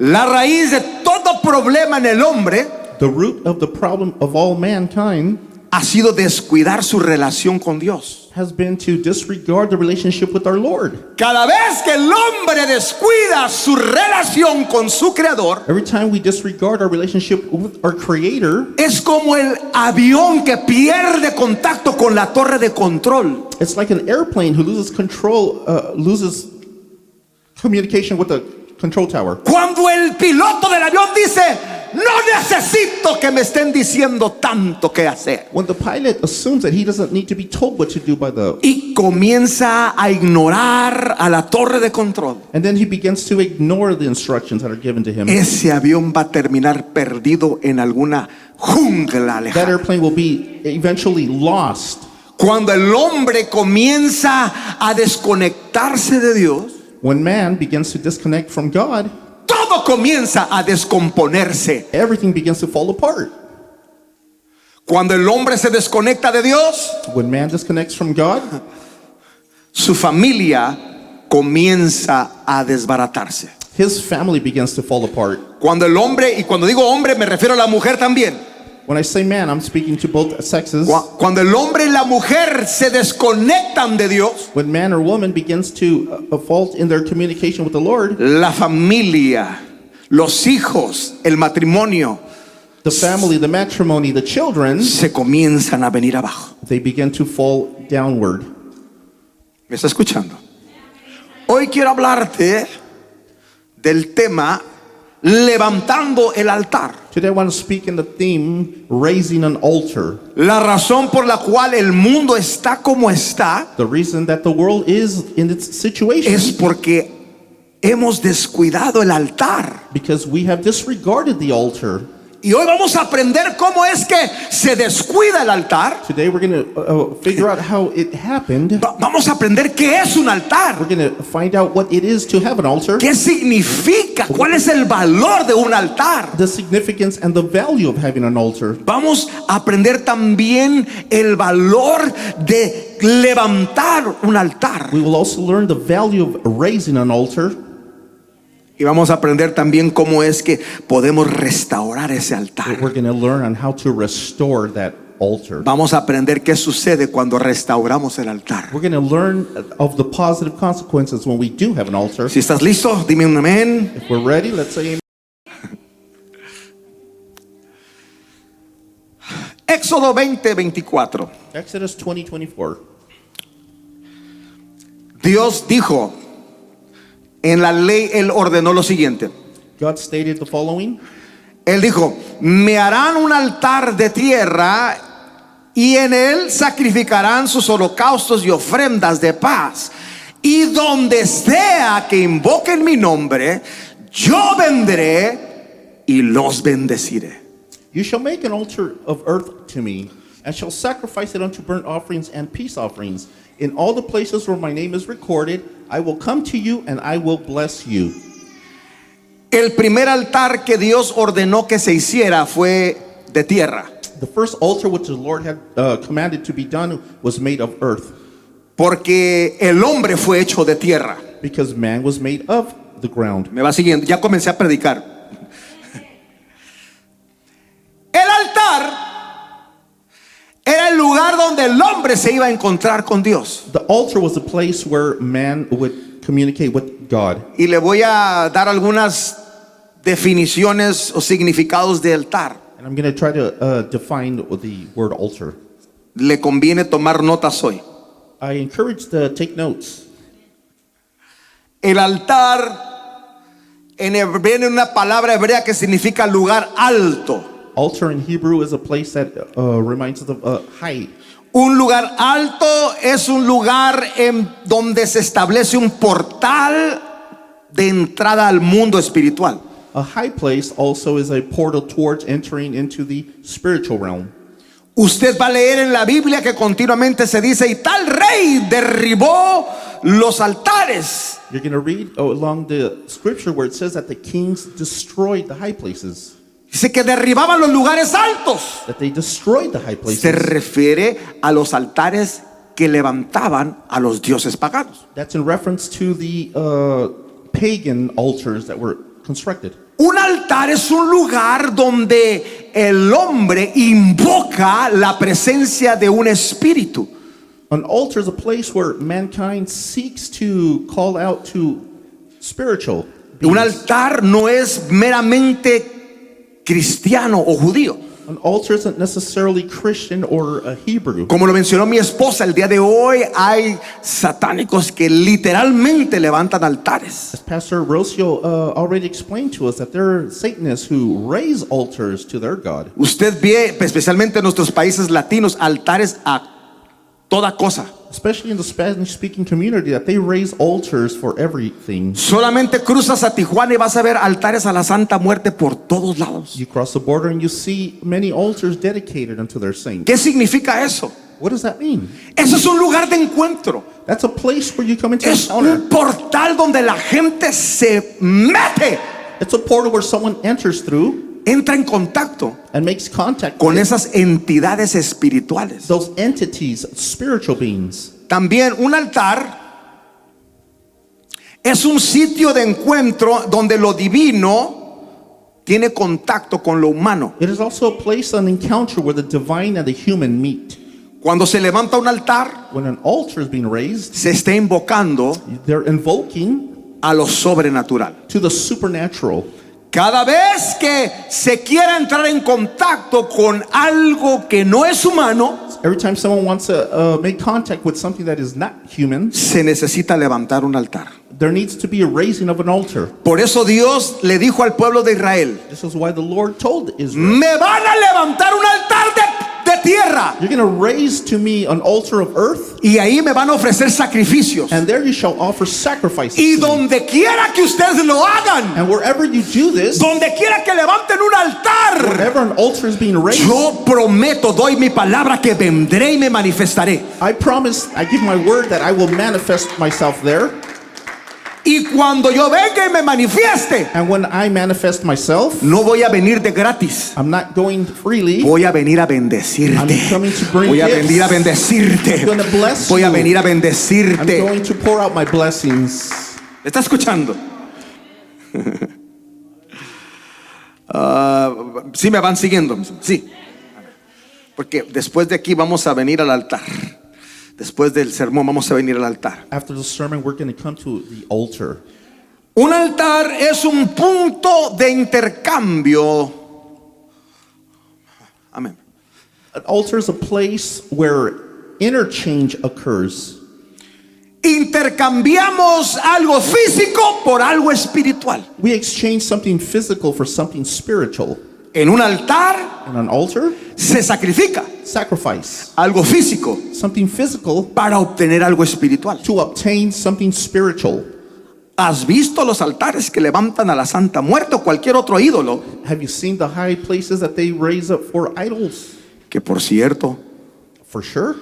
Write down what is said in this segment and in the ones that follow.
La raíz de todo problema en el hombre The root of the problem of all mankind ha sido descuidar su relación con Dios. has been to disregard the relationship with our Lord. Cada vez que el hombre descuida su relación con su creador, Every time we disregard our relationship with our Creator, es como el avión que pierde contacto con la torre de control. it's like an airplane who loses control, loses communication with the control tower. Cuando el piloto del avión dice, no necesito que me estén diciendo tanto qué hacer, When the pilot assumes that he doesn't need to be told what to do by the, y comienza a ignorar a la torre de control, and then he begins to ignore the instructions that are given to him, ese avión va a terminar perdido en alguna jungla that lejana. airplane will be eventually lost. Cuando el hombre comienza a desconectarse de Dios, When man begins to disconnect from God, todo comienza a descomponerse. everything begins to fall apart. Cuando el hombre se desconecta de Dios, When man disconnects from God, su familia comienza a desbaratarse. his family begins to fall apart. Cuando el hombre, y cuando digo hombre me refiero a la mujer también, When I say man, I'm speaking to both sexes. cuando el hombre y la mujer se desconectan de Dios, When man or woman begins to fault in their communication with the Lord, la familia, los hijos, el matrimonio the family, the matrimony, the children, se comienzan a venir abajo. they begin to fall downward. ¿Me está escuchando? Hoy quiero hablarte del tema levantando el altar. Today I want to speak in the theme, raising an altar. La razón por la cual el mundo está como está The reason that the world is in its situation es porque hemos descuidado el altar. because we have disregarded the altar. Y hoy vamos a aprender cómo es que se descuida el altar. Today we're going to figure out how it happened. Vamos a aprender qué es un altar, We're going to find out what it is to have an altar, qué significa, cuál es el valor de un altar. the significance and the value of having an altar. Vamos a aprender también el valor de levantar un altar. We will also learn the value of raising an altar. Y vamos a aprender también cómo es que podemos restaurar ese altar. We're going to learn on how to restore that altar. Vamos a aprender qué sucede cuando restauramos el altar. We're going to learn of the positive consequences when we do have an altar. Si estás listo, dime un amén. If we're ready, let's say amen. Éxodo 20:24. Exodus 20:24. Dios dijo, en la ley él ordenó lo siguiente. God stated the following. Él dijo, me harán un altar de tierra y en él sacrificarán sus holocaustos y ofrendas de paz. Y donde sea que invoquen mi nombre, yo vendré y los bendeciré. You shall make an altar of earth to me, and shall sacrifice it unto burnt offerings and peace offerings. In all the places where my name is recorded, I will come to you and I will bless you. El primer altar que Dios ordenó que se hiciera fue de tierra, The first altar which the Lord had commanded to be done was made of earth, porque el hombre fue hecho de tierra. because man was made of the ground. Me va siguiendo, ya comencé a predicar. El altar era el lugar donde el hombre se iba a encontrar con Dios. The altar was the place where man would communicate with God. Y le voy a dar algunas definiciones o significados de altar. And I'm going to try to define the word altar. Le conviene tomar notas hoy. I encourage to take notes. El altar viene una palabra hebrea que significa lugar alto. Altar in Hebrew is a place that reminds us of height. Un lugar alto es un lugar en donde se establece un portal de entrada al mundo espiritual. A high place also is a portal towards entering into the spiritual realm. Usted va a leer en la Biblia que continuamente se dice, y tal rey derribó los altares. You're going to read along the scripture where it says that the kings destroyed the high places, Dice que derribaban los lugares altos. that they destroyed the high places. Se refiere a los altares que levantaban a los dioses paganos. That's in reference to the pagan altars that were constructed. Un altar es un lugar donde el hombre invoca la presencia de un espíritu. An altar is a place where mankind seeks to call out to spiritual Un beings. altar no es meramente cristiano o judío. An altar isn't necessarily Christian or a Hebrew. Como lo mencionó mi esposa, el día de hoy hay satánicos que literalmente levantan altares. As Pastor Rocio already explained to us, that there are Satanists who raise altars to their God. Usted ve, especialmente en nuestros países latinos, altares a toda cosa. Especially in the Spanish-speaking community, that they raise altars for everything. Solamente cruzas a Tijuana y vas a ver altares a la Santa Muerte por todos lados. You cross the border and you see many altars dedicated unto their saints. ¿Qué significa eso? What does that mean? Eso es un lugar de encuentro. That's a place where you come into Es encounter. un portal donde la gente se mete, It's a portal where someone enters through entra en contacto and makes contact con with esas entidades espirituales. those entities, spiritual beings. También un altar es un sitio de encuentro donde lo divino tiene contacto con lo humano. It is also a place, an encounter where the divine and the human meet. Cuando se levanta un altar, When an altar is being raised, se está invocando they're invoking a lo sobrenatural. to the supernatural. Cada vez que se quiera entrar en contacto con algo que no es humano, Every time someone wants to make contact with something that is not human, se necesita levantar un altar. there needs to be a raising of an altar. Por eso Dios le dijo al pueblo de Israel: This is why the Lord told Israel, me van a levantar un altar de tierra, you're going to raise to me an altar of earth, y ahí me van a ofrecer sacrificios. and there you shall offer sacrifices. Y to me. donde quiera que ustedes lo hagan, And wherever you do this, donde quiera que levanten un altar, whenever an altar is being raised, yo prometo, doy mi palabra que vendré y me manifestaré. I promise, I give my word that I will manifest myself there. Y cuando yo venga y me manifieste, And when I manifest myself, no voy a venir de gratis. I'm not going freely. Voy a venir a bendecirte. I'm coming to bring Voy a gifts. venir a bendecirte. I'm going to bless Voy a you. venir a I'm bendecirte. going to pour out my blessings. ¿Me está escuchando? Sí, me van siguiendo. Sí. Porque después de aquí vamos a venir al altar. Después del sermón vamos a venir al altar. After the sermon, we're going to come to the altar. Un altar es un punto de intercambio. Amén. An altar is a place where interchange occurs. Intercambiamos algo físico por algo espiritual. We exchange something physical for something spiritual. En un altar And an altar, se sacrifica sacrifice algo físico something physical para obtener algo espiritual. to obtain something spiritual. ¿Has visto los altares que levantan a la Santa Muerte o cualquier otro ídolo? Have you seen the high places that they raise up for idols? Que por cierto, For sure.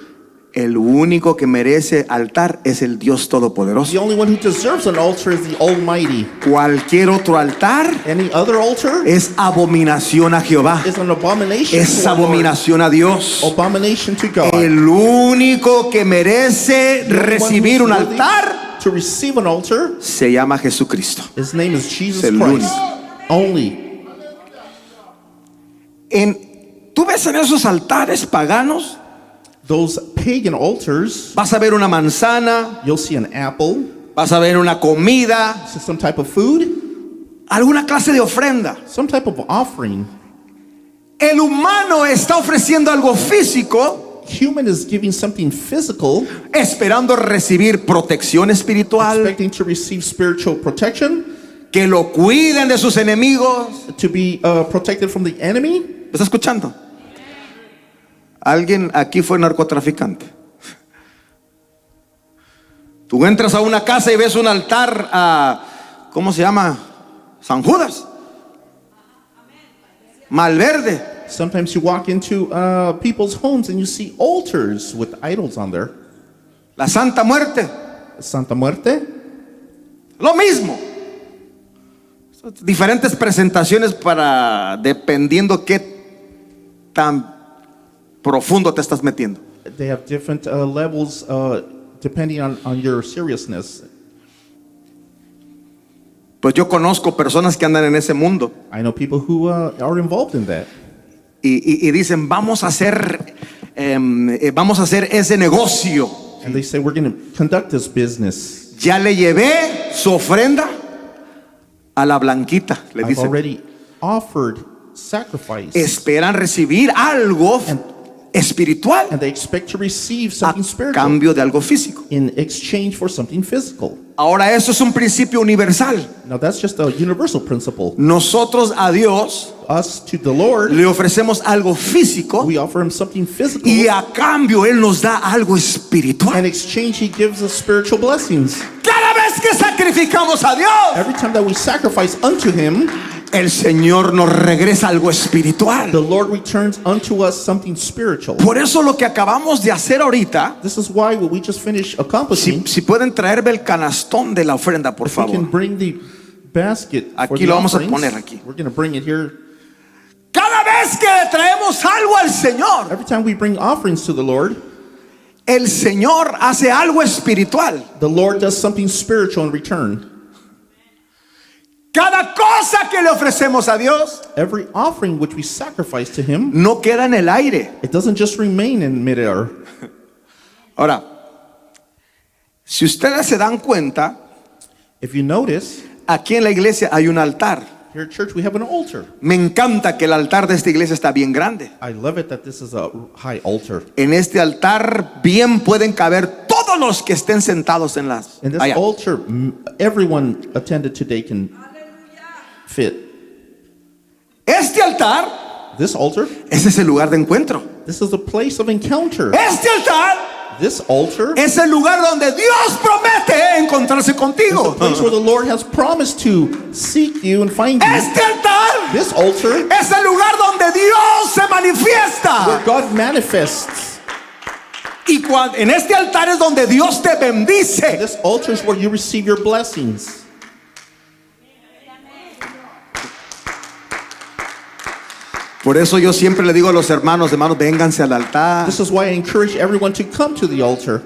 el único que merece altar es el Dios The Todopoderoso. only one who deserves an altar is the Almighty. Cualquier otro altar Any other altar es abominación a Jehová. is an abomination Es to our Lord. abominación a Dios. Abomination to God. El único que merece The one recibir who's un worthy altar to receive an altar, se llama Jesucristo. his name is Jesus Es el Christ. Only. Tú ves en esos altares paganos, Those pagan altars, vas a ver una manzana, you'll see an apple, vas a ver una comida, some type of food, alguna clase de ofrenda. some type of offering. El humano está ofreciendo algo físico, Human is giving something physical, esperando recibir protección espiritual, expecting to receive spiritual protection, que lo cuiden de sus enemigos. to be protected from the enemy. ¿Me está escuchando? ¿Alguien aquí fue narcotraficante? Tú entras a una casa y ves un altar a, ¿cómo se llama? San Judas, Malverde. Sometimes you walk into people's homes and you see altars with idols on there. La Santa Muerte, Santa Muerte. lo mismo. Diferentes presentaciones para dependiendo qué tan profundo te estás metiendo. They have different levels depending on your seriousness. Pues yo conozco personas que andan en ese mundo I know people who are involved in that. y dicen, vamos a hacer ese negocio. And they say, we're going to conduct this business. Ya le llevé su ofrenda a la blanquita, le I've dice. already offered sacrifice. Esperan recibir algo espiritual And they expect to receive a something spiritual cambio de algo físico. in exchange for something physical. Ahora eso es un principio universal. Now that's just a universal principle. Nosotros a Dios Us to the Lord, le ofrecemos algo físico we offer him something physical. y a cambio Él nos da algo espiritual. In exchange, he gives us spiritual blessings. Cada vez que sacrificamos a Dios, Every time that we sacrifice unto him, el Señor nos regresa algo espiritual. the Lord returns unto us something spiritual. Por eso lo que acabamos de hacer ahorita, This is why what we just finished accomplishing, si pueden traerme el canastón de la ofrenda, por we can favor. bring the basket for Aquí the lo vamos a offerings. poner aquí. We're going to bring it here. Cada vez que le traemos algo al Señor, Every time we bring offerings to the Lord hace algo espiritual. the Lord does something spiritual in return. Cada cosa que le ofrecemos a Dios Every offering which we sacrifice to him, no queda en el aire. it doesn't just remain in midair. Ahora, si ustedes se dan cuenta, If you notice, aquí en la iglesia hay un altar. here at church we have an altar. Me encanta que el altar de esta iglesia está bien grande. I love it that this is a high altar. En este altar bien pueden caber todos los que estén sentados en las In this allá. altar, everyone attended today can fit. Este altar, This altar, ese es el lugar de encuentro. this is a place of encounter. Este altar This altar es el lugar donde Dios promete encontrarse is contigo. the place where the Lord has promised to seek you and find you. Este altar This altar, es el lugar donde Dios se where manifiesta. God manifests. Y en este altar es donde Dios te bendice. This altar is where you receive your blessings. Por eso yo siempre le digo a los hermanos, vénganse al altar. This is why I encourage everyone to come to the altar.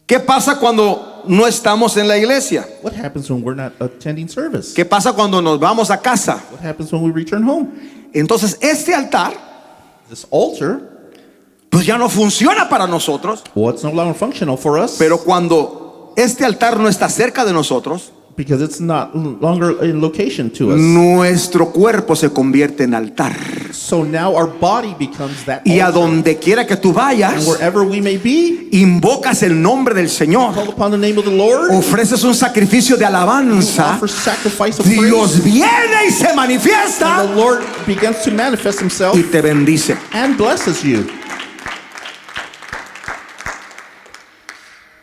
¿Qué pasa cuando no estamos en la iglesia? What happens when we're not attending service? ¿Qué pasa cuando nos vamos a casa? What happens when we return home? Entonces este altar This altar, pues ya no funciona para nosotros. well, it's no longer functional for us Pero cuando este altar no está cerca de nosotros, because it's not longer in location to us. nuestro cuerpo se convierte en altar. So now our body becomes that Y a altar. donde quiera que tú And vayas, wherever we may be, invocas el nombre del Señor, call upon the name of the Lord, ofreces un sacrificio de alabanza, offer sacrifice of Dios praise, viene y se and manifiesta the Lord begins to manifest himself y te bendice. and blesses you.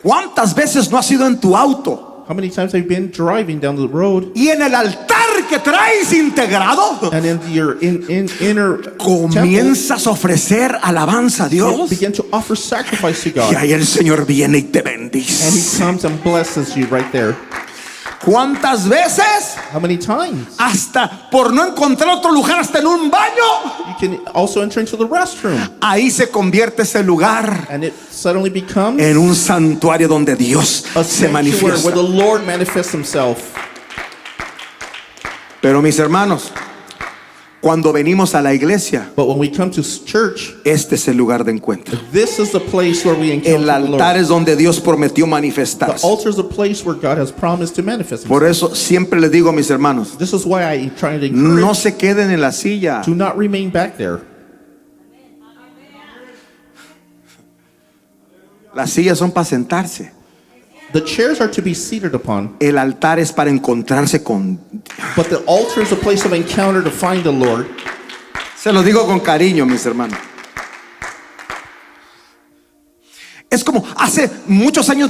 ¿Cuántas veces no has ido en tu auto How many times have you been driving down the road y en el altar que traes integrado and in your inner temple, comienzas a ofrecer alabanza a you Dios? begin to offer sacrifice to Y God, ahí el Señor viene y te and he bendice. comes and blesses you right there. ¿Cuántas veces? How many times? Hasta por no encontrar otro lugar, hasta en un baño. You can also enter into the restroom, Ahí se convierte ese lugar and it suddenly becomes en un santuario donde Dios a se sanctuary manifiesta. where the Lord manifests himself. Pero mis hermanos, cuando venimos a la iglesia, But when we come to church, este es el lugar de encuentro. this is the place where we encounter El the altar Lord. es donde Dios prometió The manifestarse. altar is the place where God has promised to manifest himself. Por eso siempre les digo a mis hermanos, This is why I try to encourage no se queden en la silla. do not remain back there. Las sillas son para sentarse. The chairs are to be seated upon, El altar es para encontrarse con... but the altar is a place of encounter to find the Lord. Se lo digo con cariño, mis hermanos. Es como hace muchos años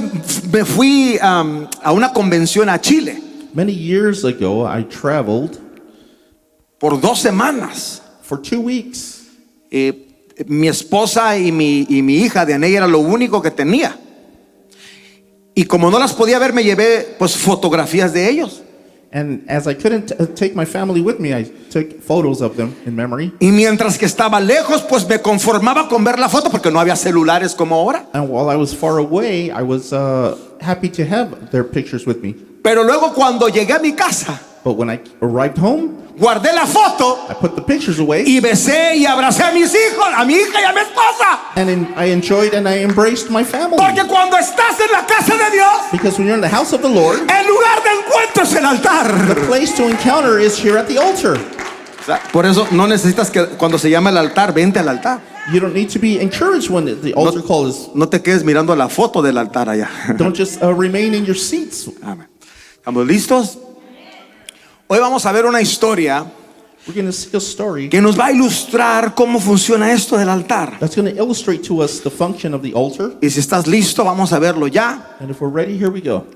me fui a una convención a Chile Many years ago, I traveled por 2 semanas. for 2 weeks. Mi esposa y mi hija de Aney era lo único que tenía. Y como no las podía ver, me llevé pues fotografías de ellos. And as I couldn't take my family with me, I took photos of them in memory. Y mientras que estaba lejos, pues me conformaba con ver la foto porque no había celulares como ahora. And while I was far away, I was happy to have their pictures with me. Pero luego cuando llegué a mi casa, But when I arrived home, guardé la foto I put the pictures away, y besé y abracé a mis hijos, a mi hija y a mi esposa. I enjoyed and I embraced my family. Porque cuando estás en la casa de Dios, Because when you're in the house of the Lord, el lugar de encuentro es el the altar. place to encounter is here at the altar. O sea, por eso no necesitas que cuando se llama el altar, vente al altar. You don't need to be encouraged when the altar call is. No te quedes mirando la foto del altar allá. Don't just remain in your seats. Amén. ¿Estamos listos? Hoy vamos a ver una historia We're going to see a story que nos va a ilustrar cómo funciona esto del altar. that's going to illustrate to us the function of the altar. Y si estás listo, vamos a verlo ya. And if we're ready, here we go.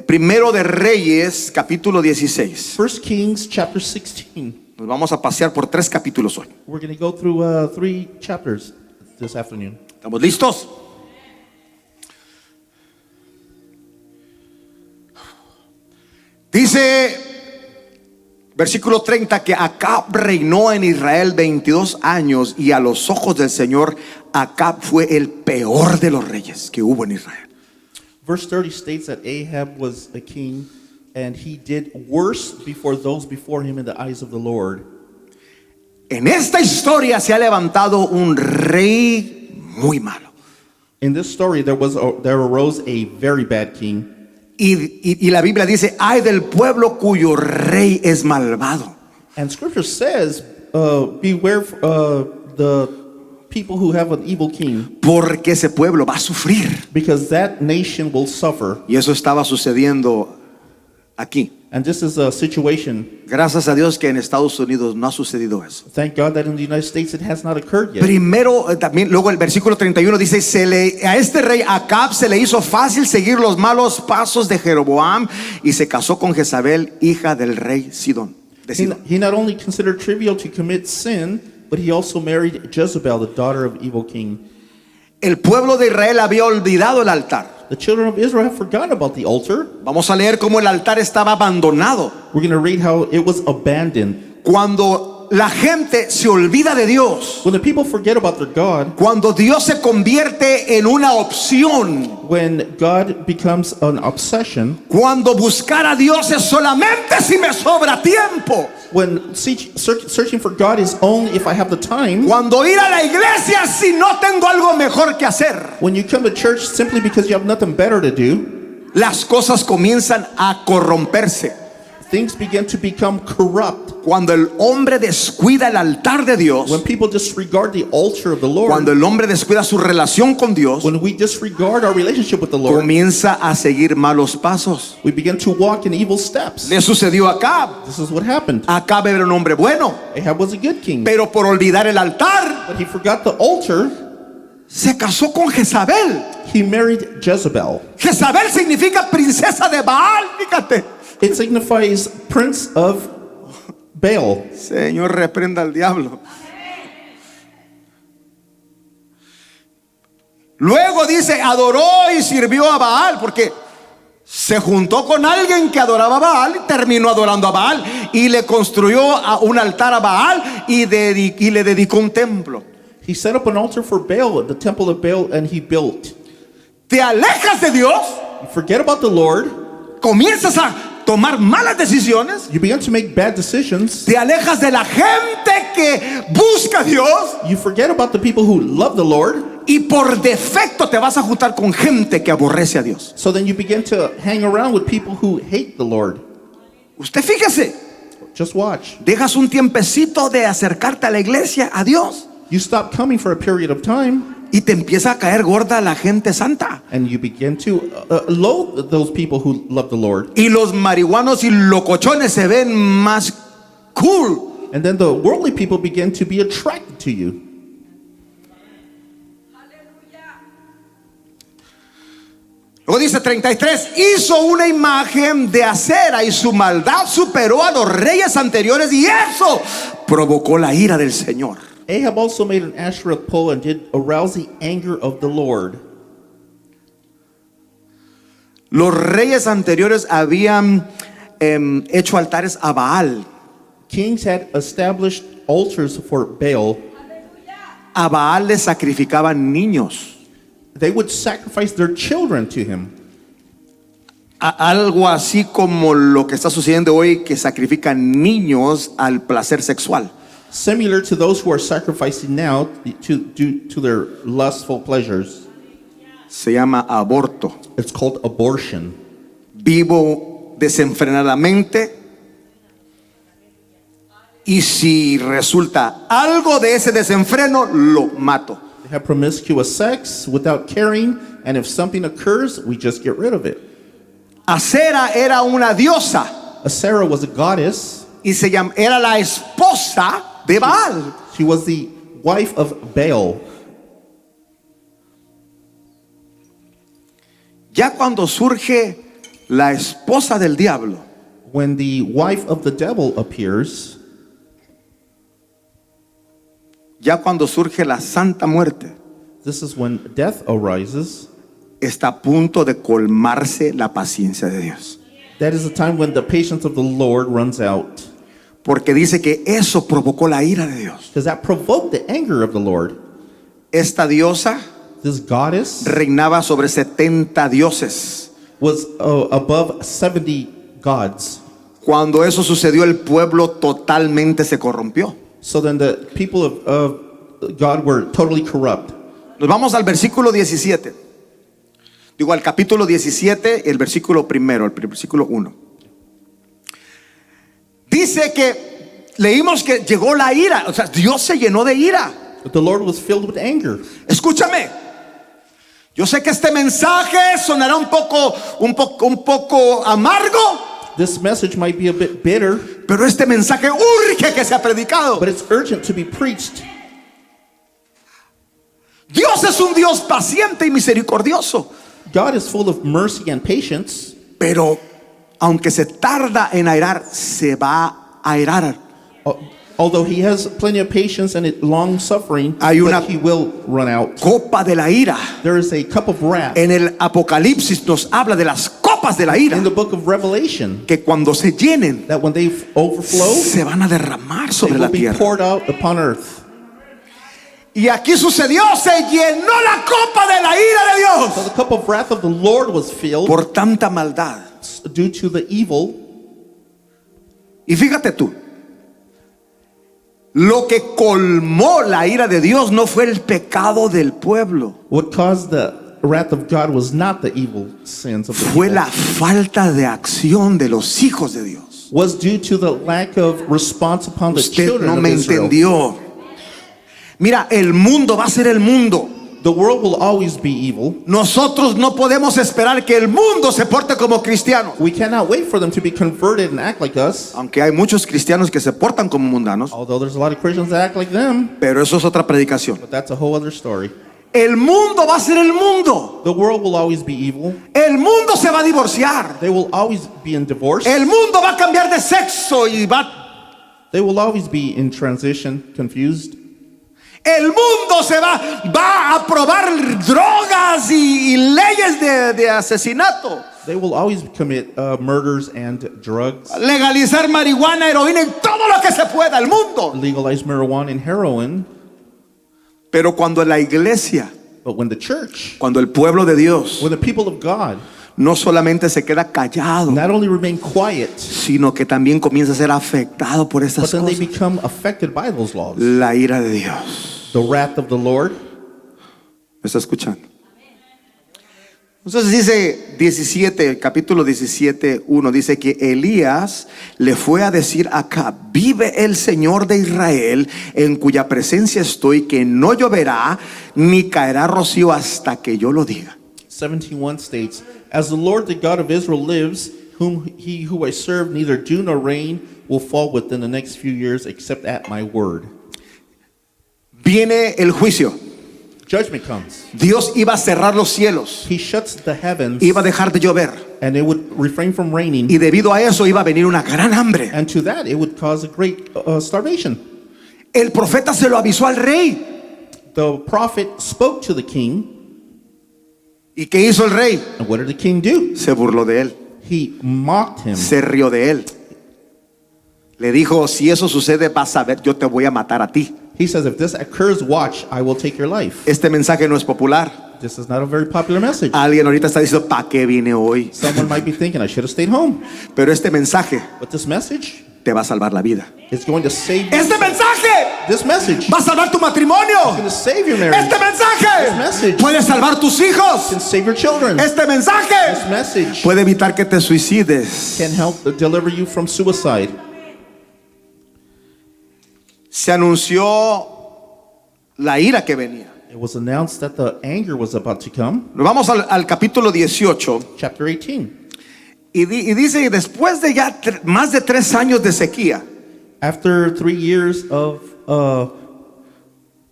Primero de Reyes, capítulo 16. 1 Kings chapter 16. Nos vamos a pasear por 3 capítulos hoy. We're going to go through 3 chapters this afternoon. ¿Estamos listos? Dice, versículo 30, que Acab reinó en Israel 22 años y a los ojos del Señor Acab fue el peor de los reyes que hubo en Israel. Verse 30 states that Ahab was a king and he did worse before those before him in the eyes of the Lord. En esta historia se ha levantado un rey muy malo. In this story, there arose a very bad king. Y la Biblia dice, ay del pueblo cuyo rey es malvado. And scripture says, beware the people who have an evil king, Porque ese pueblo va a sufrir. because that nation will suffer. Y eso estaba sucediendo aquí. And this is a situation, Gracias a Dios que en Estados Unidos no ha sucedido eso. thank God that in the United States it has not occurred yet. Primero, también, luego el versículo 31 dice, a este rey Acab se le hizo fácil seguir los malos pasos de Jeroboam y se casó con Jezabel, hija del rey Sidón. De Sidón. He not only considered trivial to commit sin, but he also married Jezebel, the daughter of evil king. El pueblo de Israel había olvidado el altar. The children of Israel have forgotten about the altar. Vamos a leer cómo el altar estaba abandonado. We're going to read how it was abandoned. Cuando la gente se olvida de Dios, When the people forget about their God, cuando Dios se convierte en una opción, when God becomes an obsession, cuando buscar a Dios es solamente si me sobra tiempo, when searching for God is only if I have the time, cuando ir a la iglesia si no tengo algo mejor que hacer, when you come to church simply because you have nothing better to do, las cosas comienzan a corromperse. things begin to become corrupt. Cuando el hombre descuida el altar de Dios, When people disregard the altar of the Lord, cuando el hombre descuida su relación con Dios, when we disregard our relationship with the Lord, comienza a seguir malos pasos. we begin to walk in evil steps. Le sucedió a Acab. This is what happened. Acab era un hombre bueno, Ahab was a good king, pero por olvidar el altar, but he forgot the altar. se casó con Jezabel. He married Jezebel. Jezabel significa princesa de Baal, fíjate. It signifies prince of Baal. Señor, reprenda al diablo. Luego dice, adoró y sirvió a Baal, porque se juntó con alguien que adoraba a Baal y terminó adorando a Baal y le construyó un altar a Baal y le dedicó un templo. He set up an altar for Baal, the temple of Baal, and he built. Te alejas de Dios, You forget about the Lord. comienzas a tomar malas decisiones, You begin to make bad decisions. te alejas de la gente que busca a Dios You forget about the people who love the Lord. y por defecto te vas a juntar con gente que aborrece a Dios. So then you begin to hang around with people who hate the Lord. Usted fíjese, Just watch. dejas un tiempecito de acercarte a la iglesia, a Dios, You stop coming for a period of time, y te empieza a caer gorda la gente santa. and you begin to loathe those people who love the Lord. Y los marihuanos y locochones se ven más cool. And then the worldly people begin to be attracted to you. Luego dice 33, hizo una imagen de acera y su maldad superó a los reyes anteriores y eso provocó la ira del Señor. Ahab also made an Asherah pole and did arouse the anger of the Lord. Los reyes anteriores habían hecho altares a Baal. Kings had established altars for Baal. A Baal le sacrificaban niños. They would sacrifice their children to him. Algo así como lo que está sucediendo hoy, que sacrifican niños al placer sexual. Similar to those who are sacrificing now to their lustful pleasures. Se llama aborto. It's called abortion. Vivo desenfrenadamente, y si resulta algo de ese desenfreno, lo mato. They have promiscuous sex without caring, and if something occurs, we just get rid of it. Acera era una diosa Asera was a goddess. y era la esposa de Baal. She was the wife of Baal. Ya cuando surge la esposa del diablo, When the wife of the devil appears, ya cuando surge la santa muerte, this is when death arises. está a punto de colmarse la paciencia de Dios. That is the time when the patience of the Lord runs out. Porque dice que eso provocó la ira de Dios. Because that provoked the anger of the Lord. Esta diosa This goddess reinaba sobre 70 dioses. was above 70 gods. Cuando eso sucedió, el pueblo totalmente se corrompió. So then the people of God were totally corrupt. Nos vamos al versículo 17. Digo, al capítulo 17, el versículo primero, el versículo 1. Dice que leímos que llegó la ira, o sea, Dios se llenó de ira. But the Lord was filled with anger. Escúchame. Yo sé que este mensaje sonará un poco amargo, This message might be a bit bitter, pero este mensaje urge que sea predicado. but it's urgent to be preached. Dios es un Dios paciente y misericordioso, God is full of mercy and patience, pero aunque se tarda en airar, se va a airar. although he has plenty of patience and long suffering, Hay una- but he will run out. Copa de la ira. There is a cup of wrath. En el Apocalipsis nos habla de las copas de la ira, In the book of Revelation, que cuando se llenen, that when they overflow, se van a derramar they sobre will la be tierra. poured out upon earth. Y aquí sucedió, se llenó la copa de la ira de So Dios the cup of wrath of the Lord was filled por tanta maldad. due to the evil. Y fíjate tú, lo que colmó la ira de Dios no fue el pecado del pueblo, What caused the wrath of God was not the evil sins of the fue people. la falta de acción de los hijos de Dios. Was due to the lack of response upon the Usted children no of me Israel. entendió. Mira, el mundo va a ser el mundo. The world will always be evil. Nosotros no podemos esperar que el mundo se porte como cristianos. We cannot wait for them to be converted and act like us. Aunque hay muchos cristianos que se portan como mundanos, Although there's a lot of Christians that act like them, pero eso es otra predicación. but that's a whole other story. El mundo va a ser el mundo. The world will always be evil. El mundo se va a divorciar. They will always be in divorce. El mundo va a cambiar de sexo y They will always be in transition, confused. el mundo va a aprobar drogas y leyes de asesinato. They will always commit murders and drugs, Legalizar marihuana, heroína y todo lo que se pueda, el mundo. legalize marijuana and heroin. Pero cuando la iglesia, But when the church, cuando el pueblo de Dios when the people of God no solamente se queda callado, not only remain quiet, sino que también comienza a ser afectado por but estas then they cosas, become affected by those laws. la ira de Dios. The wrath of the Lord. ¿Me está escuchando? Entonces dice 17, capítulo 17, 1, dice que Elías le fue a decir acá: vive el Señor de Israel, en cuya presencia estoy, que no lloverá ni caerá rocío hasta que yo lo diga. 17:1 states, as the Lord, the God of Israel lives, who I serve, neither dew nor rain will fall within the next few years except at my word. Viene el juicio. Judgment comes. Dios iba a cerrar los cielos, He shuts the heavens, iba a dejar de llover, and it would refrain from raining, y debido a eso iba a venir una gran hambre. and to that it would cause a great starvation. El profeta se lo avisó al rey. The prophet spoke to the king, ¿Y qué hizo el rey? and what did the king do? Se burló de él, He mocked him. se rió de él. Le dijo: si eso sucede, vas a ver, yo te voy a matar a ti. He says, if this occurs, watch, I will take your life. Este mensaje no es popular. This is not a very popular message. Alguien ahorita está diciendo, ¿para qué vine hoy? Someone might be thinking, I should have stayed home. Pero este mensaje But this message te va a salvar la vida. is going to save you. Este mensaje This message va a salvar tu matrimonio. is going to save your marriage. Este mensaje message puede salvar tus hijos. can save your children. Este mensaje This message puede evitar que te suicides. can help deliver you from suicide. Se anunció la ira que venía. It was announced that the anger was about to come. Nos vamos al capítulo 18 Chapter 18. y dice, y después de ya más de 3 años de sequía, After 3 years of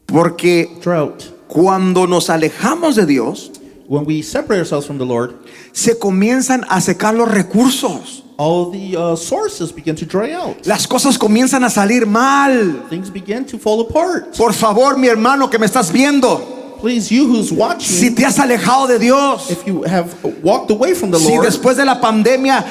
porque drought, cuando nos alejamos de Dios, when we separate ourselves from the Lord, se comienzan a secar los recursos. all the sources begin to dry out. Las cosas comienzan a salir mal. Things begin to fall apart. Por favor, mi hermano que me estás viendo, Please, you who's si watching, te has alejado de Dios, if you have walked away from the si Lord, después de la pandemia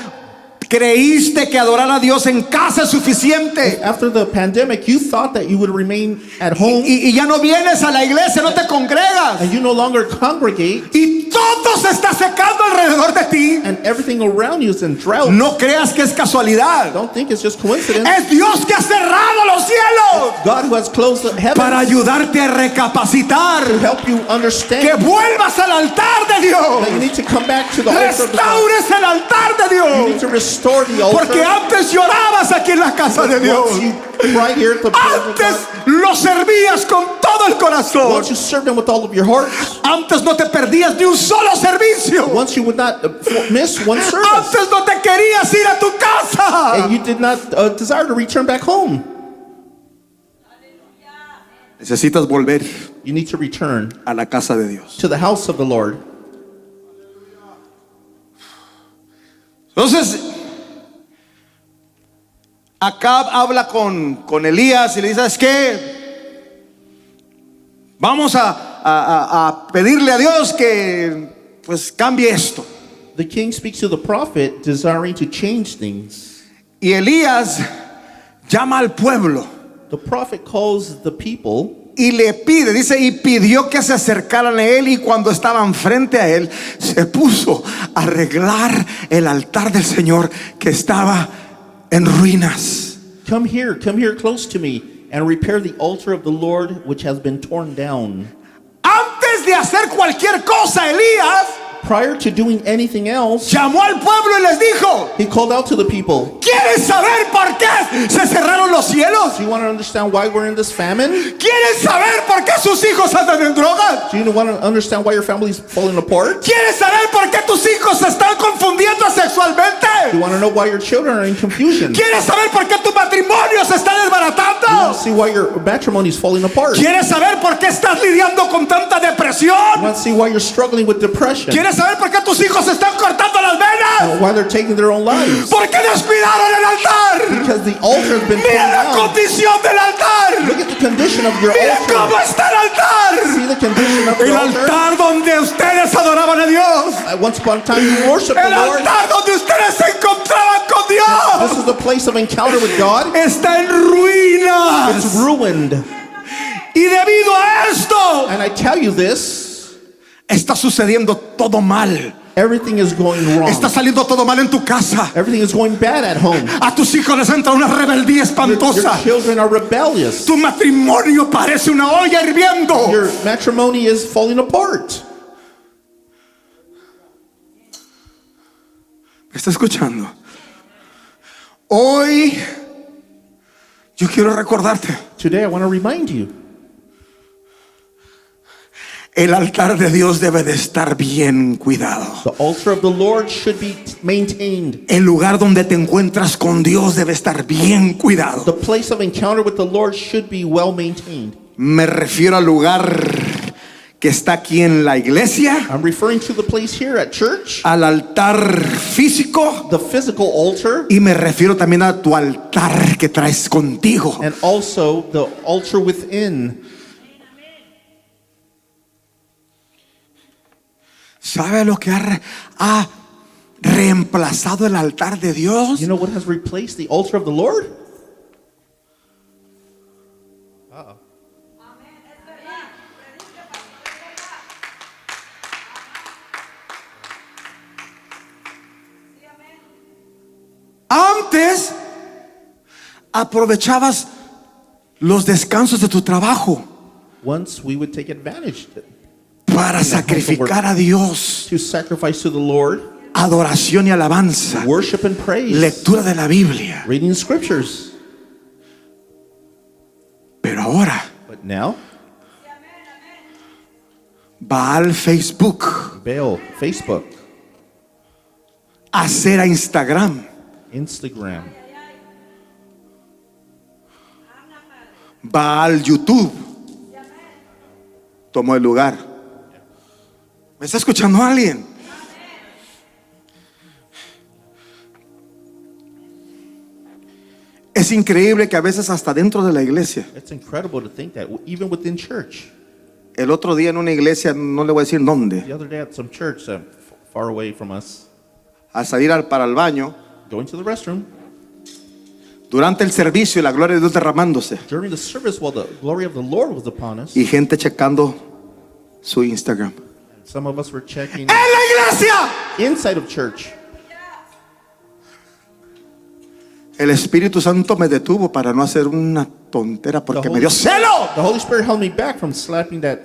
creíste que adorar a Dios en casa es suficiente after the pandemic, you thought that you would remain at home y ya no vienes a la iglesia, no te congregas and you no longer congregate y todo se está secando alrededor de ti, and everything around you is in drought, no creas que es casualidad. don't think it's just coincidence. Es Dios que ha cerrado los cielos God who has closed the heavens para ayudarte a recapacitar, to help you que understand vuelvas al altar de Dios, that you need to come back to the altar of the God. restaures el altar de You need Dios, to restore the altar. porque antes llorabas aquí en la casa de Dios, Once you right here at the presence of antes God, lo servías con todo el corazón, once you serve them with all of your heart, antes no te perdías ni un solo servicio, once you would not miss one service, antes no te querías ir a tu casa. and you did not desire to return back home. Necesitas volver You need to return a la casa de Dios. to the house of the Lord. Entonces, Acab habla con Elías y le dice, ¿sabes qué? Vamos a pedirle a Dios que pues cambie esto. The king speaks to the prophet, desiring to change things. Y Elías llama al pueblo The prophet calls the people y le pide, dice, y pidió que se acercaran a él, y cuando estaban frente a él, se puso a arreglar el altar del Señor que estaba en ruinas. come here close to me, and repair the altar of the Lord which has been torn down. Antes de hacer cualquier cosa, Elías Prior to doing anything else, llamó al pueblo y les dijo, he called out to the people. ¿quieren saber por qué se cerraron los cielos? Do you want to understand why we're in this famine? ¿Quieren saber por qué sus hijos andan en drogas? Do you want to understand why your family's falling apart? ¿Quieren saber por qué tus hijos se están confundiendo Do you sexualmente? want to know why your children are in confusion? Do ¿Quieres saber por qué tu matrimonio se está you want desbaratando? to see why your matrimony is falling apart? Do ¿Quieres saber por qué estás lidiando con tanta you depresión? want to see why you're struggling with depression? ¿Quieres saber por qué tus hijos se están cortando las venas? Why they're taking their own lives? ¿Por qué descuidaron el altar? Because the altar has been torn Mira la down. condición del altar. Look at the condition of your Mira cómo altar. está el altar. See the condition of El your altar. altar donde ustedes adoraban a Dios. Once upon a time you worshiped El the Lord. altar donde ustedes se encontraban con This Dios. is the place of encounter with God. Está en It's ruinas. ruined. Y debido a esto, And I tell you this, está sucediendo todo mal. everything is going wrong. Está saliendo todo mal en tu casa. Everything is going bad at home. A tus hijos les entra una rebeldía Your espantosa. children are rebellious. Tu matrimonio parece una olla hirviendo. Your matrimony is falling apart. ¿Me está escuchando? Hoy yo quiero recordarte, Today I want to remind you, el altar de Dios debe de estar bien cuidado. the altar of the Lord should be maintained. El lugar donde te encuentras con Dios debe estar bien cuidado. The place of encounter with the Lord should be well maintained. Me refiero al lugar que está aquí en la iglesia, I'm referring to the place here at church, al altar físico, the physical altar, y me refiero también a tu altar que traes contigo. and also the altar within. ¿Sabe lo que ha reemplazado el altar de Dios? You know what has replaced the altar of the Lord? Antes aprovechabas los descansos de tu trabajo Once we would take advantage para sacrificar a Dios, to sacrifice to the Lord, adoración y alabanza, worship and praise, lectura de la Biblia. reading scriptures. Pero ahora But now, va al Facebook, Baal, Facebook, hacer a Instagram, Instagram, va al YouTube. Tomó el lugar. ¿Me está escuchando alguien? Es increíble que a veces hasta dentro de la iglesia. it's incredible to think that even within church. El otro día en una iglesia, no le voy a decir dónde, The other day at some church far away from us, al salir para el baño, going to the restroom, durante el servicio y la gloria de Dios derramándose, during the service while the glory of the Lord was upon us, y gente checando su Instagram. some of us were checking ¡En la iglesia! inside of church. El Espíritu Santo me detuvo para no hacer una tontera porque me dio celo. The Holy Spirit held me back from slapping that.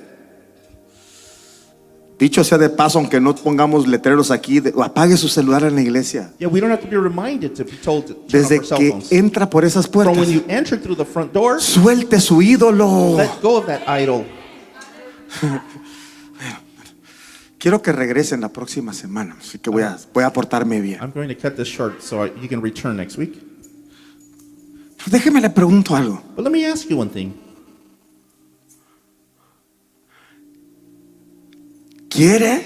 Dicho sea de paso, aunque no pongamos letreros aquí, apague su celular en la iglesia. Yeah, we don't have to be reminded to be told to turn off Desde our cell que phones. entra por esas From when puertas, you enter through the front door, suelte su ídolo. let go of that idol. Quiero que regresen la próxima semana, así que voy a portarme bien. I'm going to cut this short so you can return next week. Déjeme le pregunto algo. But let me ask you one thing. ¿Quiere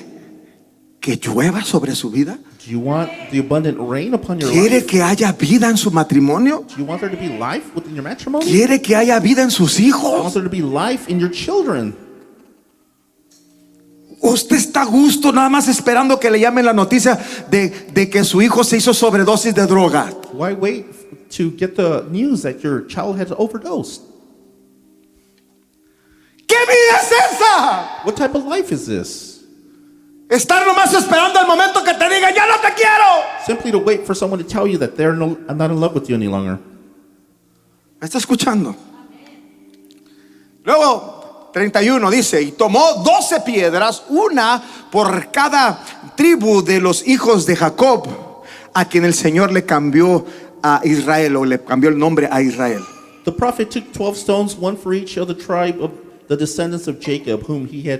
que llueva sobre su vida? Do you want the abundant rain upon your ¿Quiere life? que haya vida en su matrimonio? Do you want there to be life within your matrimony? ¿Quiere que haya vida en sus Do you want hijos? there to be life in your children? ¿Usted está a gusto nada más esperando que le llamen la noticia de que su hijo se hizo sobredosis de droga? Why wait to get the news that your child has overdosed? ¿Qué vida es esa? What type of life is this? Estar nomás esperando el momento que te digan, ya no te quiero. Simply to wait for someone to tell you that they're not in love with you any longer. ¿Me está escuchando? Luego, 31 dice, y tomó 12 piedras, una por cada tribu de los hijos de Jacob, a quien el Señor le cambió a Israel, o le cambió el nombre a Israel. The prophet took 12 stones, one for each of the tribe of the descendants of Jacob, whom he had,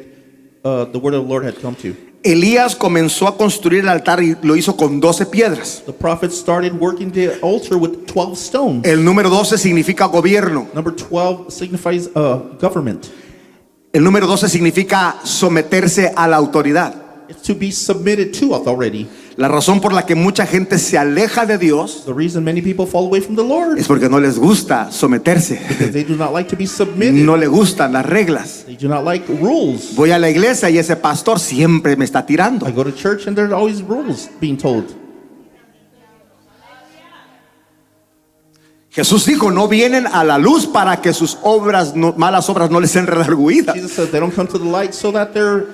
the word of the Lord had come to. Elías comenzó a construir el altar y lo hizo con 12 piedras. The prophet started working the altar with 12 stones. El número 12 significa gobierno. Number 12 signifies government. El número 12 significa someterse a la autoridad. It's to be submitted to authority. La razón por la que mucha gente se aleja de Dios The reason many people fall away from the Lord es porque no les gusta someterse. because they do not like to be submitted. No le gustan las reglas. They do not like rules. Voy a la iglesia y ese pastor siempre me está tirando. I go to church and there's always rules being told. Jesús dijo, no vienen a la luz para que sus malas obras no les sean redarguidas. Jesus said they don't come to the light so that their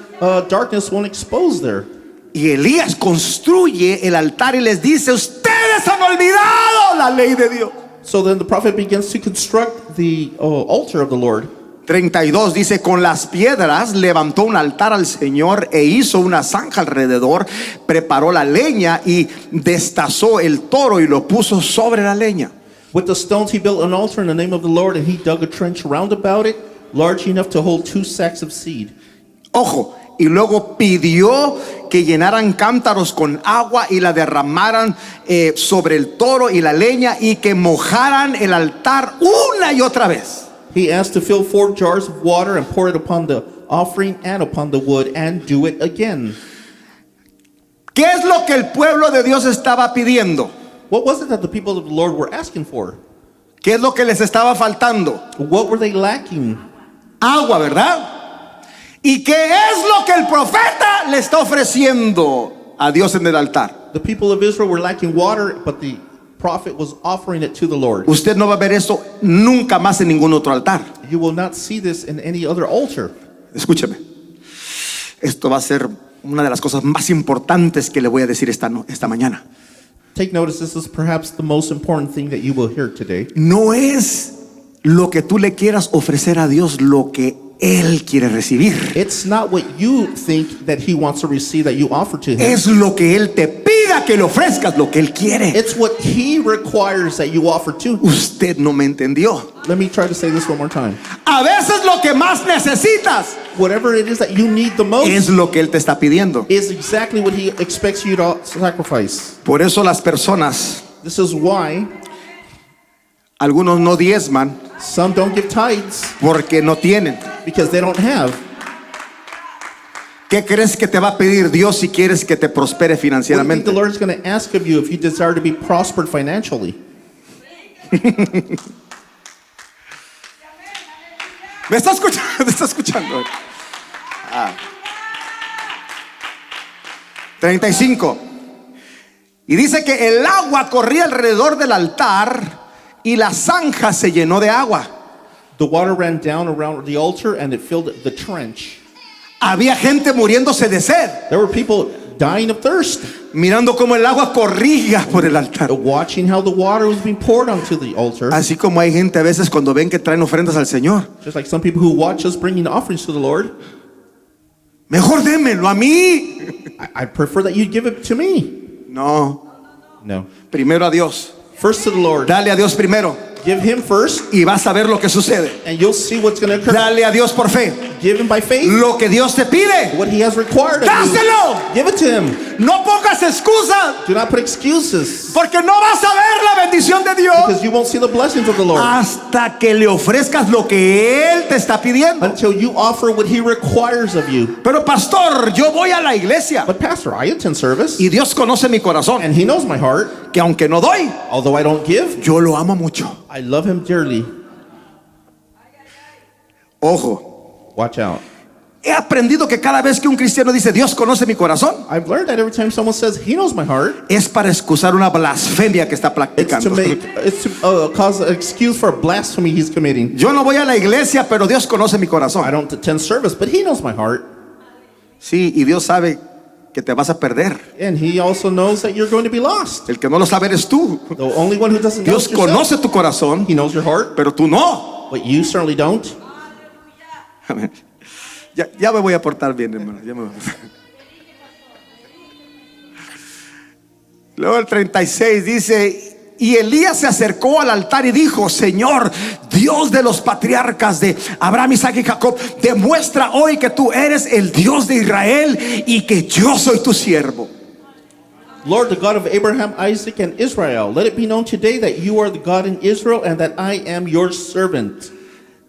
darkness won't expose their. Y Elías construye el altar y les dice, ustedes han olvidado la ley de Dios. So then the prophet begins to construct the altar of the Lord. 32 dice, con las piedras levantó un altar al Señor e hizo una zanja alrededor, preparó la leña y destazó el toro y lo puso sobre la leña. With the stones he built an altar in the name of the Lord, and he dug a trench round about it, large enough to hold 2 sacks of seed. Ojo, y luego pidió que llenaran cántaros con agua y la derramaran sobre el toro y la leña y que mojaran el altar una y otra vez. He asked to fill 4 jars of water and pour it upon the offering and upon the wood and do it again. ¿Qué es lo que el pueblo de Dios estaba pidiendo? What was it that the people of the Lord were asking for? ¿Qué es lo que les estaba faltando? What were they lacking? Agua, ¿verdad? ¿Y qué es lo que el profeta le está ofreciendo a Dios en el altar? The people of Israel were lacking water, but the prophet was offering it to the Lord. Usted no va a ver esto nunca más en ningún otro altar. You will not see this in any other altar. Escúcheme. Esto va a ser una de las cosas más importantes que le voy a decir esta mañana. Take notice, this is perhaps the most important thing that you will hear today. No es lo que tú le quieras ofrecer a Dios lo que Él quiere recibir. It's not what you think that he wants to receive that you offer to him. Es lo que Él te pida que le ofrezcas, lo que Él quiere. It's what he requires that you offer to him. Usted no me entendió. Let me try to say this one more time. A veces lo que más necesitas Whatever it is that you need the most es lo que Él te está pidiendo. is exactly what he expects you to sacrifice. Por eso las personas, This is why algunos no diezman some don't give tithes porque no tienen. because they don't have. ¿Qué crees que te va a pedir Dios si quieres que te prospere What do you think financieramente? the Lord is going to ask of you if you desire to be prospered financially? ¿Me está escuchando? ¿Me está escuchando? 35. Y dice que el agua corría alrededor del altar y la zanja se llenó de agua. The water ran down around the altar and it filled the trench. Había gente muriéndose de sed, There were people dying of thirst, mirando cómo el agua corría por el altar. watching how the water was being poured onto the altar. Así como hay gente a veces cuando ven que traen ofrendas al Señor, Just like some people who watch us bringing offerings to the Lord. mejor démelo a mí. I prefer that you give it to me. No, No. primero a Dios. First to the Lord. Dale a Dios primero Give him first, y vas a ver lo que sucede. and you'll see what's going to occur. Dale a Dios por fe. Give him by faith Lo que Dios te pide, what he has required of you. dáselo. Give it to him. No pongas excusas, Do not put excuses, porque no vas a ver la bendición de Dios because you won't see the blessings of the Lord hasta que le ofrezcas lo que Él te está pidiendo. until you offer what he requires of you. Pero pastor, yo voy a la iglesia But pastor, I attend service, y Dios conoce mi corazón, and he knows my heart. que aunque no doy, Although I don't give, yo lo amo mucho. I love him dearly. Ojo, Watch out. he aprendido que cada vez que un cristiano dice Dios conoce mi corazón, I've learned that every time someone says he knows my heart, es para excusar una blasfemia que está practicando. it's to cause an excuse for a blasphemy he's committing. Yo no voy a la iglesia, pero Dios conoce mi I corazón. don't attend service, but he knows my heart, Sí, y Dios sabe que te vas a perder. and he also knows that you're going to be lost. El que no lo sabe eres tú. The only one who doesn't know Dios is yourself. conoce tu corazón, He knows your heart, pero tú no. but you certainly don't. Ya me voy a portar bien, hermano. Ya me voy a portar. Luego el 36 dice: y Elías se acercó al altar y dijo: Señor, Dios de los patriarcas de Abraham, Isaac y Jacob, demuestra hoy que tú eres el Dios de Israel y que yo soy tu siervo. Lord, the God of Abraham, Isaac, and Israel, let it be known today that you are the God in Israel and that I am your servant.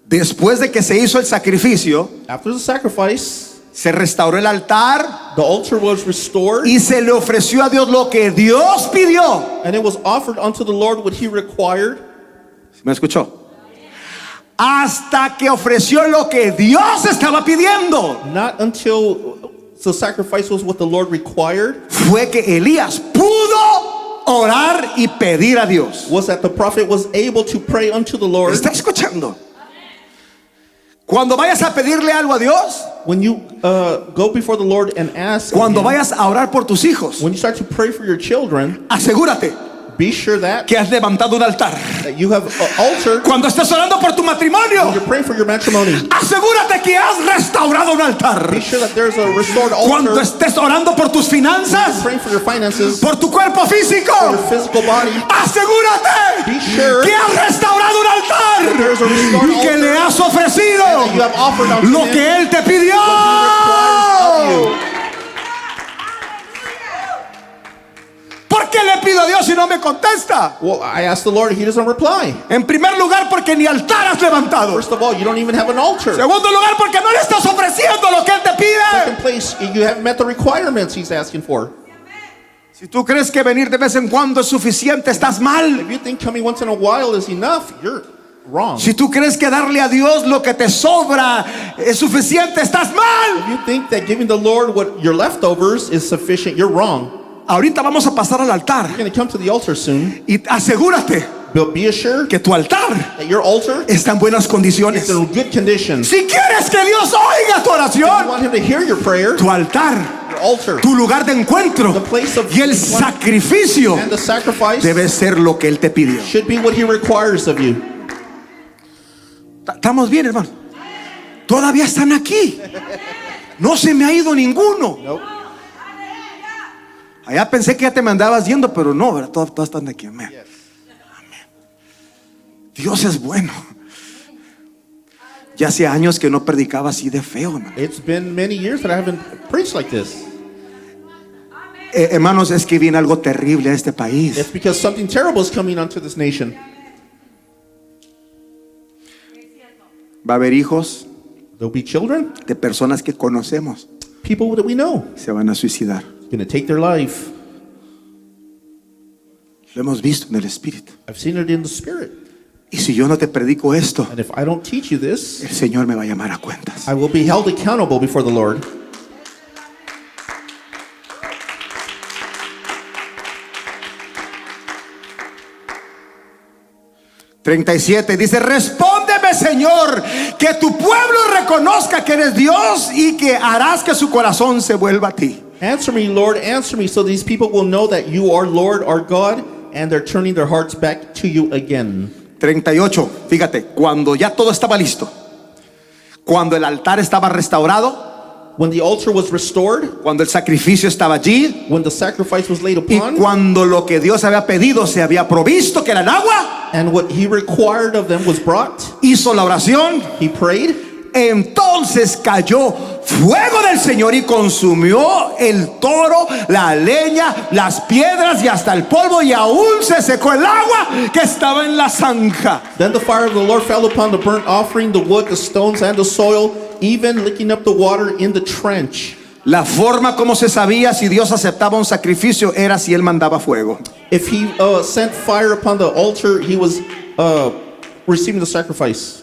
Después de que se hizo el sacrificio, After the sacrifice, se restauró el altar the altar was restored, y se le ofreció a Dios lo que Dios pidió. and it was offered unto the Lord what he required. ¿Me escuchó? Hasta que ofreció lo que Dios estaba pidiendo, Not until the sacrifice was what the Lord required fue que Elías pudo orar y pedir a Dios. was that the prophet was able to pray unto the Lord. ¿Está escuchando? Cuando vayas a pedirle algo a Dios, When you go before the Lord and ask, cuando him, vayas a orar por tus hijos, when you start to pray for your children, asegúrate be sure that que has levantado un altar. you have an altar. Cuando estés orando por tu matrimonio, You're praying for your matrimony. asegúrate que has restaurado un altar. Be sure that there's a restored Cuando altar. estés orando por tus finanzas, Praying for your finances, por tu cuerpo físico, your physical body. asegúrate Be sure que has restaurado un altar there's a restored y que altar. le has ofrecido And that you have offered unto lo him que Él te pidió. what he requires of you. ¿Por qué le pido a Dios y no me contesta? Well, I asked the Lord, he doesn't reply. En primer lugar, porque ni altar has levantado. First of all, you don't even have an altar. Segundo lugar, porque no le estás ofreciendo lo que Él te Second pide. place, you haven't met the requirements he's asking for. Si tú crees que venir de vez en cuando es suficiente, estás mal. If you think coming once in a while is enough, you're wrong. Si tú crees que darle a Dios lo que te sobra es suficiente, estás mal. If you think that giving the Lord what your leftovers is sufficient, you're wrong. Ahorita vamos a pasar al altar You're going to come to the altar soon, y asegúrate but be assured que tu altar that your altar está en buenas condiciones. is in good condition. Si quieres que Dios oiga tu If you oración, want him to hear your prayer, tu altar altar. Tu lugar de encuentro. The place of Y el sacrificio and the sacrifice debe ser lo que Él te pidió. should be what he requires of you. ¿Estamos bien, hermano? Todavía están aquí. No se me ha ido ninguno. Nope. Allá pensé que ya te me andabas yendo, pero no, ¿verdad? Todos están aquí. Amén. Amén. Dios es bueno. Ya hace años que no predicaba así de feo, hermano. It's been many years that I haven't preached like this. Hermanos, es que viene algo terrible a este país. It's because something terrible is coming onto this nation. Va a haber hijos There'll be children, de personas que conocemos, people that we know, se van a suicidar. going to take their life. Lo hemos visto en el Espíritu. I've seen it in the spirit. Y si yo no te predico esto, And if I don't teach you this, el Señor me va a llamar a cuentas. I will be held accountable before the Lord. Dice: respóndeme, Señor, que tu pueblo reconozca que eres Dios y que harás que su corazón se vuelva a ti. Answer me, Lord, answer me, so these people will know that you are Lord, our God, and they're turning their hearts back to you again. 38, fíjate, cuando ya todo estaba listo, cuando el altar estaba restaurado, When the altar was restored, cuando el sacrificio estaba allí when the sacrifice was laid y upon, cuando lo que Dios había pedido se había provisto, que era el agua, and what he required of them was brought, hizo la oración, he prayed, entonces cayó fuego del Señor y consumió el toro, la leña, las piedras y hasta el polvo, y aún se secó el agua que estaba en la zanja. Then the fire of the Lord fell upon the burnt offering, the wood, the stones, and the soil, even licking up the water in the trench. La forma como se sabía si Dios aceptaba un sacrificio era si Él mandaba fuego. If he sent fire upon the altar, he was receiving the sacrifice.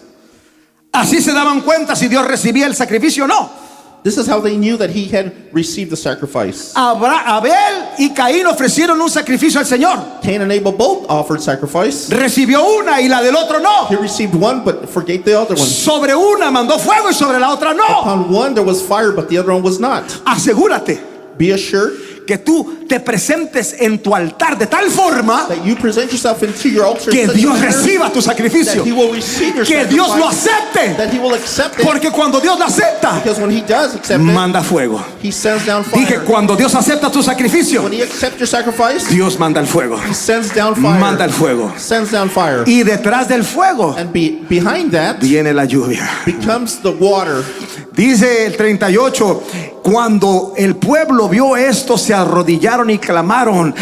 Así se daban cuenta si Dios recibía el sacrificio o no. This is how they knew that he had received the sacrifice. Abel y Caín ofrecieron un sacrificio al Señor. Cain and Abel both offered sacrifice. Recibió una y la del otro no. He received one but forgave the other one. Sobre una mandó fuego y sobre la otra no. Upon one there was fire, but the other one was not. Asegúrate Be assured que tú te presentes en tu altar de tal forma that you present yourself into your altar que in such a Dios manner reciba tu sacrificio, that he will receive your que Dios lo sacrifice, acepte, that he will accept it, porque cuando Dios lo acepta, because when he does accept it, manda fuego. he sends down fire. Dije, cuando Dios acepta tu sacrificio, When he accepts your sacrifice, Dios manda el fuego, he sends down fire. manda el fuego, Sends down fire. y detrás del fuego And behind that viene la lluvia. becomes the water. Dice el 38, cuando el pueblo vio esto, se arrodillaron y clamaron: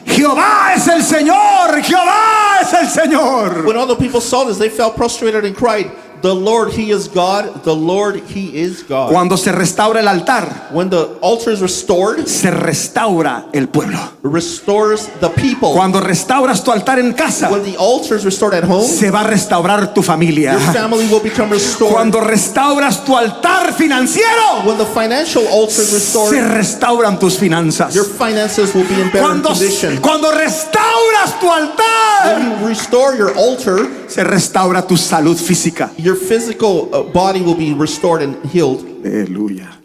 Jehová es el Señor, Jehová es el Señor. When all the people saw this, they fell prostrated and cried, the Lord, he is God, the Lord, he is God. Cuando se restaura el altar, When the altar is restored, se restaura el pueblo. restores the people. Cuando restauras tu altar en casa, When the altar is restored at home, se va a restaurar tu familia. your family will become restored. Cuando restauras tu altar financiero, When the financial altar is se restored, restauran tus finanzas. your finances will be in better condition. Cuando restauras tu altar, When you restore your altar, se restaura tu salud física. your physical body will be restored and healed. Aleluya.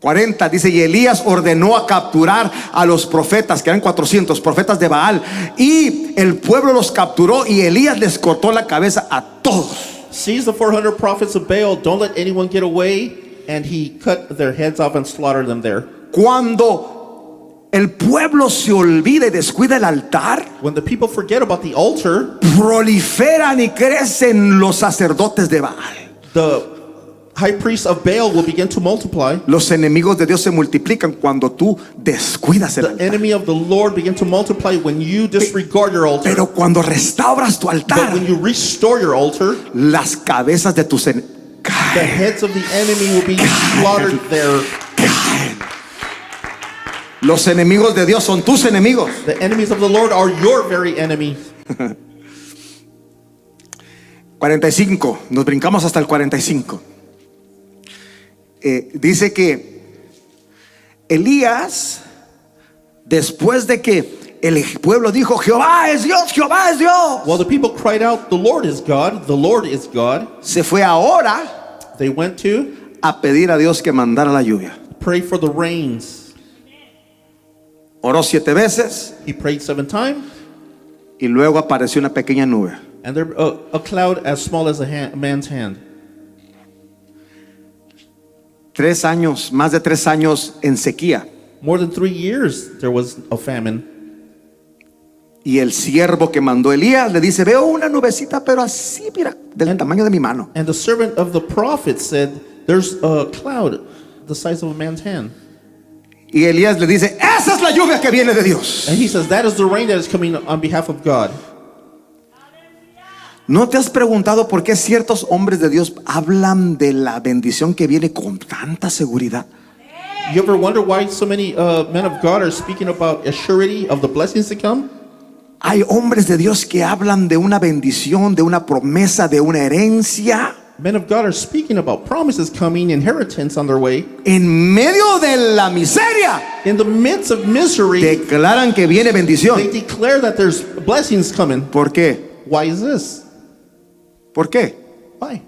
40 dice: y Elías ordenó a capturar a los profetas, que eran 400 profetas de Baal, y el pueblo los capturó, y Elías les cortó la cabeza a todos. Seize the 400 prophets of Baal, don't let anyone get away, and he cut their heads off and slaughtered them there. Cuando el pueblo se olvida y descuida el altar, When the people forget about the altar, proliferan y crecen los sacerdotes de Baal. the high priest of Baal will begin to multiply. Los enemigos de Dios se multiplican cuando tú descuidas el The altar. enemy of the Lord begin to multiply when you disregard your altar. Pero cuando restauras tu But altar, when you restore your altar, las cabezas de tus enemigos the caen. heads of the enemy will be slaughtered there. Los enemigos de Dios son tus enemigos. The enemies of the Lord are your very enemies. 45, nos brincamos hasta el 45. Dice que Elías, después de que el pueblo dijo: Jehová es Dios, Jehová es Dios, While the people cried out, the Lord is God, the Lord is God, se fue ahora they went to a pedir a Dios que mandara la lluvia. pray for the rains. Oró 7 veces He prayed 7 times, y luego apareció una pequeña nube. and there a cloud as small as a man's hand. 3 años, más de 3 años en sequía. More than 3 years there was a famine. Y el siervo que mandó Elías le dice, veo una nubecita, pero así, mira, del tamaño de mi mano. And the servant of the prophet said, there's a cloud the size of a man's hand. Y Elías le dice, esa es la lluvia que viene de Dios. And he says, that is the rain that is coming on behalf of God. ¿No te has preguntado por qué ciertos hombres de Dios hablan de la bendición que viene con tanta seguridad? You ever wonder why so many men of God are speaking about a surety of the blessings to come? Hay hombres de Dios que hablan de una bendición, de una promesa, de una herencia. Men of God are speaking about promises coming, inheritance on their way. En medio de la miseria, In the midst of misery, declaran que viene they bendición. declare that there's blessings coming. ¿Por qué? Why is this? ¿Por qué? Why?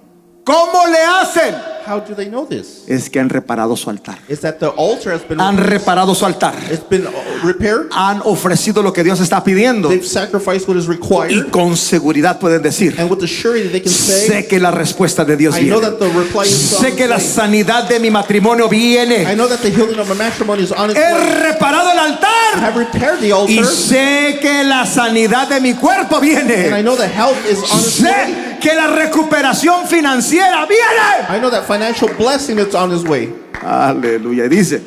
¿Cómo le hacen? How do they know this? Es que han reparado su altar. Is that the altar has been Han reparado su altar. it's been repaired? Han ofrecido lo que Dios está pidiendo. They've sacrificed what is Y required, con seguridad pueden decir, and with the surety they can say, sé que la respuesta de Dios I know viene. that the reply is on Sé que its la way. sanidad de mi matrimonio I viene. know that the healing of my matrimony is on its He way. reparado el I altar. have repaired the Y altar, sé que la sanidad de mi cuerpo and I viene. know that health is on its way. Sé que la recuperación financiera viene. I know that financial blessing is on its way. Aleluya. Y dice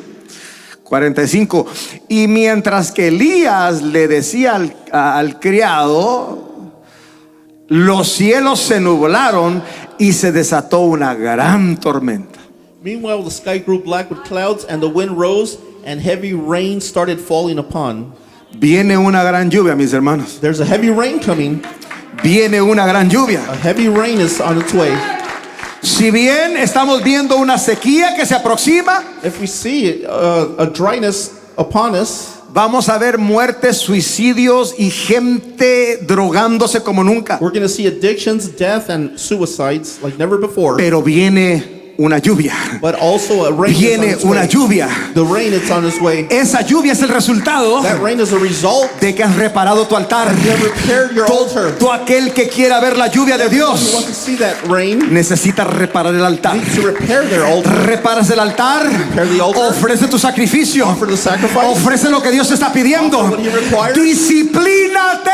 45. Y mientras que Elías le decía al criado, los cielos se nublaron y se desató una gran tormenta. Meanwhile, the sky grew black with clouds, and the wind rose, and heavy rain started falling upon. Viene una gran lluvia, mis hermanos. There's a heavy rain coming. Viene una gran lluvia. A heavy rain is on its way. Si bien estamos viendo una sequía que se aproxima, If we see a dryness upon us, vamos a ver muertes, suicidios y gente drogándose como nunca. we're going to see addictions, death, and suicides like never before. Pero viene una lluvia. But also a rain is on Viene its una way. lluvia. The rain is on its way. Esa lluvia es el resultado That rain is a result. de que has reparado tu altar. You have repaired your altar. Todo aquel que quiera ver la lluvia de You want Dios to see that rain? necesita reparar el altar. Needs to repair their altar. Reparas el altar, Repair the altar. ofrece tu sacrificio, Offer the sacrifice. ofrece lo que Dios está pidiendo. Offer what He requires. Disciplínate.